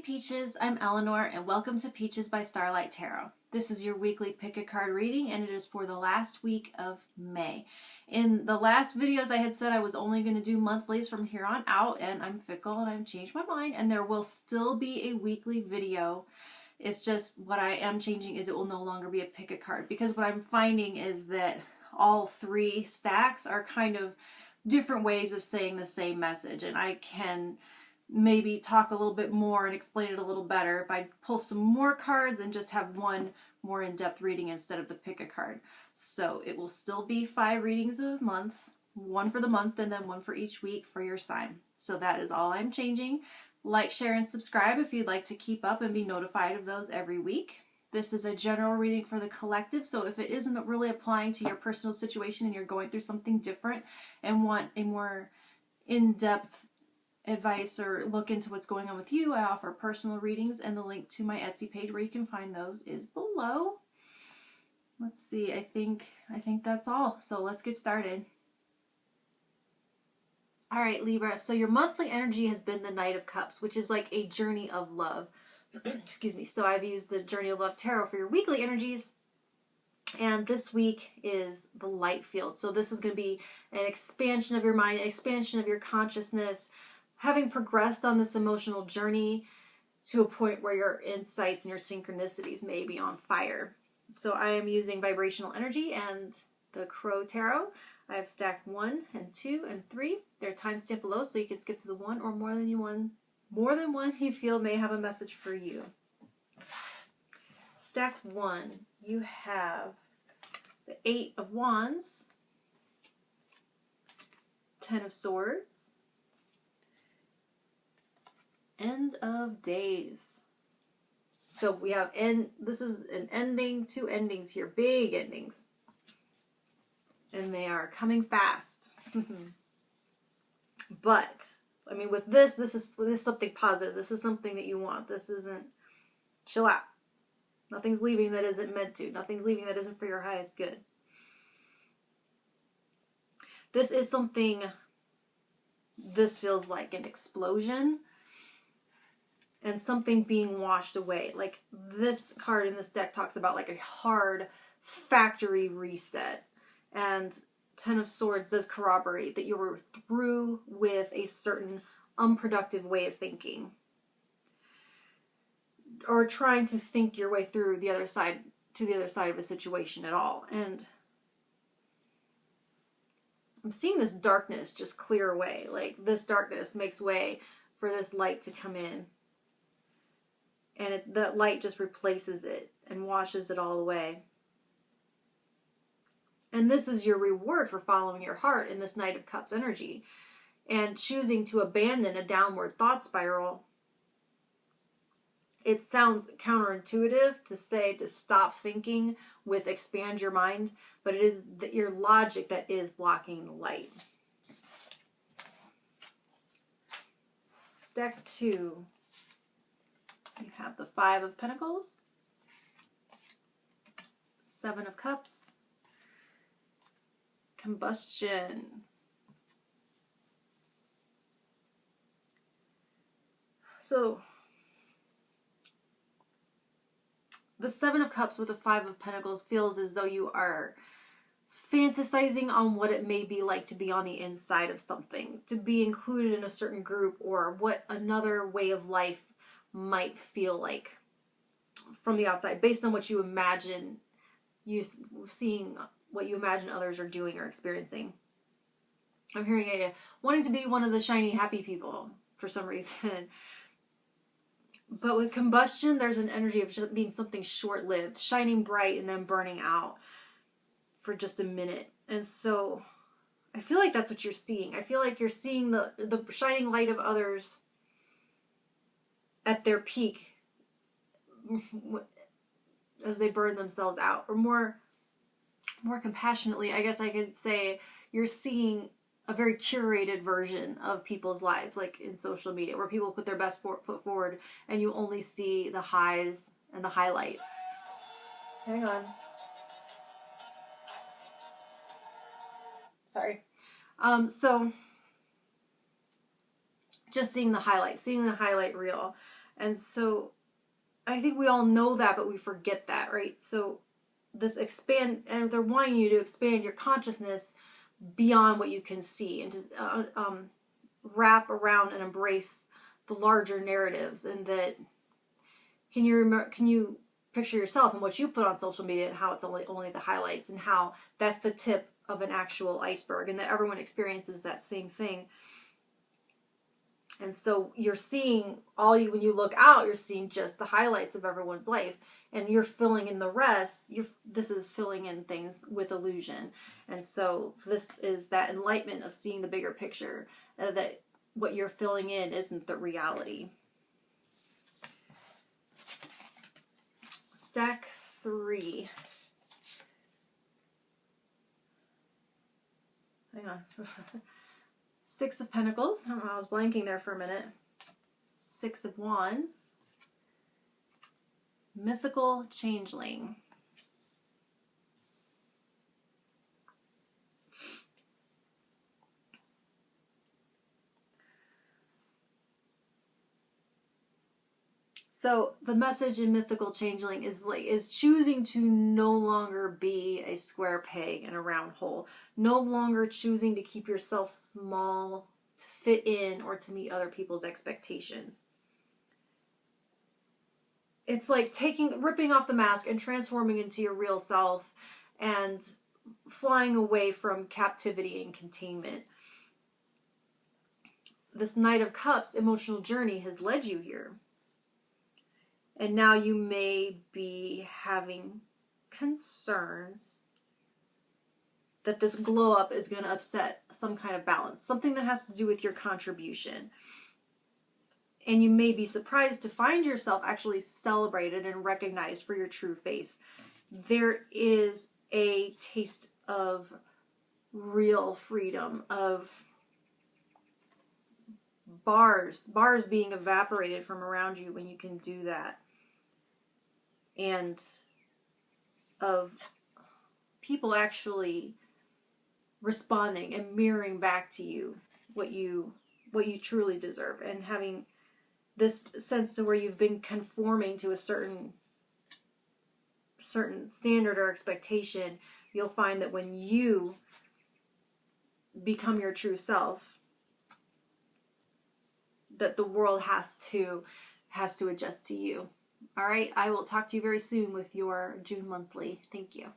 Peaches, I'm Eleanor and welcome to Peaches by Starlight Tarot. This is your weekly pick a card reading and it is for the last week of May. In the last videos I had said I was only going to do monthlies from here on out, and I'm fickle and I've changed my mind, and there will still be a weekly video. It's just what I am changing is it will no longer be a pick a card, because what I'm finding is that all three stacks are kind of different ways of saying the same message, and I can maybe talk a little bit more and explain it a little better if I pull some more cards and just have one more in-depth reading instead of the pick a card. So it will still be 5 readings a month, one for the month and then one for each week for your sign. So that is all I'm changing. Like, share, and subscribe if you'd like to keep up and be notified of those every week. This is a general reading for the collective, so if it isn't really applying to your personal situation and you're going through something different and want a more in-depth advice or look into what's going on with you, I offer personal readings, and the link to my Etsy page where you can find those is below. Let's see, I think that's all. So let's get started. All right, Libra, so your monthly energy has been the Knight of Cups, which is like a journey of love. Excuse me. So I've used the Journey of Love Tarot for your weekly energies. And this week is the light field. So this is going to be an expansion of your mind, expansion of your consciousness, having progressed on this emotional journey to a point where your insights and your synchronicities may be on fire. So I am using vibrational energy and the Crow Tarot. I have stacked 1 and 2 and 3. They're timestamped below, so you can skip to the one or more than one you feel may have a message for you. Stack 1, you have the 8 of Wands, 10 of Swords, End of Days. So we have this is an ending, 2 endings here, big endings. And they are coming fast. But I mean, with this is something positive. This is something that you want. This isn't, chill out. Nothing's leaving that isn't meant to. Nothing's leaving that isn't for your highest good. This is something, this feels like an explosion and something being washed away. Like this card in this deck talks about like a hard factory reset. And 10 of Swords does corroborate that you were through with a certain unproductive way of thinking, or trying to think your way through the other side, to the other side of a situation at all. And I'm seeing this darkness just clear away. Like this darkness makes way for this light to come in. And that light just replaces it and washes it all away. And this is your reward for following your heart in this Knight of Cups energy and choosing to abandon a downward thought spiral. It sounds counterintuitive to say to stop thinking with expand your mind, but it is your logic that is blocking the light. Stack 2, you have the 5 of Pentacles, 7 of Cups, Combustion. So the 7 of Cups with the 5 of Pentacles feels as though you are fantasizing on what it may be like to be on the inside of something, to be included in a certain group, or what another way of life might feel like from the outside, based on what you imagine seeing, what you imagine others are doing or experiencing. I'm hearing wanting to be one of the shiny, happy people for some reason. But with Combustion, there's an energy of just being something short-lived, shining bright and then burning out for just a minute. And so I feel like that's what you're seeing. I feel like you're seeing the shining light of others at their peak as they burn themselves out. Or more compassionately, I guess I could say, you're seeing a very curated version of people's lives, like in social media, where people put their best foot forward and you only see the highs and the highlights. Hang on. Sorry. So just seeing the highlights, seeing the highlight reel. And so I think we all know that, but we forget that, right? So this expand, and they're wanting you to expand your consciousness beyond what you can see, and to wrap around and embrace the larger narratives. And that, can you picture yourself and what you put on social media, and how it's only the highlights, and how that's the tip of an actual iceberg, and that everyone experiences that same thing. And so you're seeing when you look out, you're seeing just the highlights of everyone's life, and you're filling in the rest. This is filling in things with illusion. And so this is that enlightenment of seeing the bigger picture, that what you're filling in isn't the reality. Stack 3. Hang on. 6 of Pentacles. I don't know, I was blanking there for a minute. 6 of Wands. Mythical Changeling. So the message in Mythical Changeling is choosing to no longer be a square peg in a round hole. No longer choosing to keep yourself small to fit in or to meet other people's expectations. It's like ripping off the mask and transforming into your real self, and flying away from captivity and containment. This Knight of Cups emotional journey has led you here. And now you may be having concerns that this glow up is going to upset some kind of balance, something that has to do with your contribution. And you may be surprised to find yourself actually celebrated and recognized for your true face. There is a taste of real freedom, of bars being evaporated from around you when you can do that. And of people actually responding and mirroring back to you what you truly deserve, and having this sense to where you've been conforming to a certain standard or expectation. You'll find that when you become your true self, that the world has to adjust to you. All right, I will talk to you very soon with your June monthly. Thank you.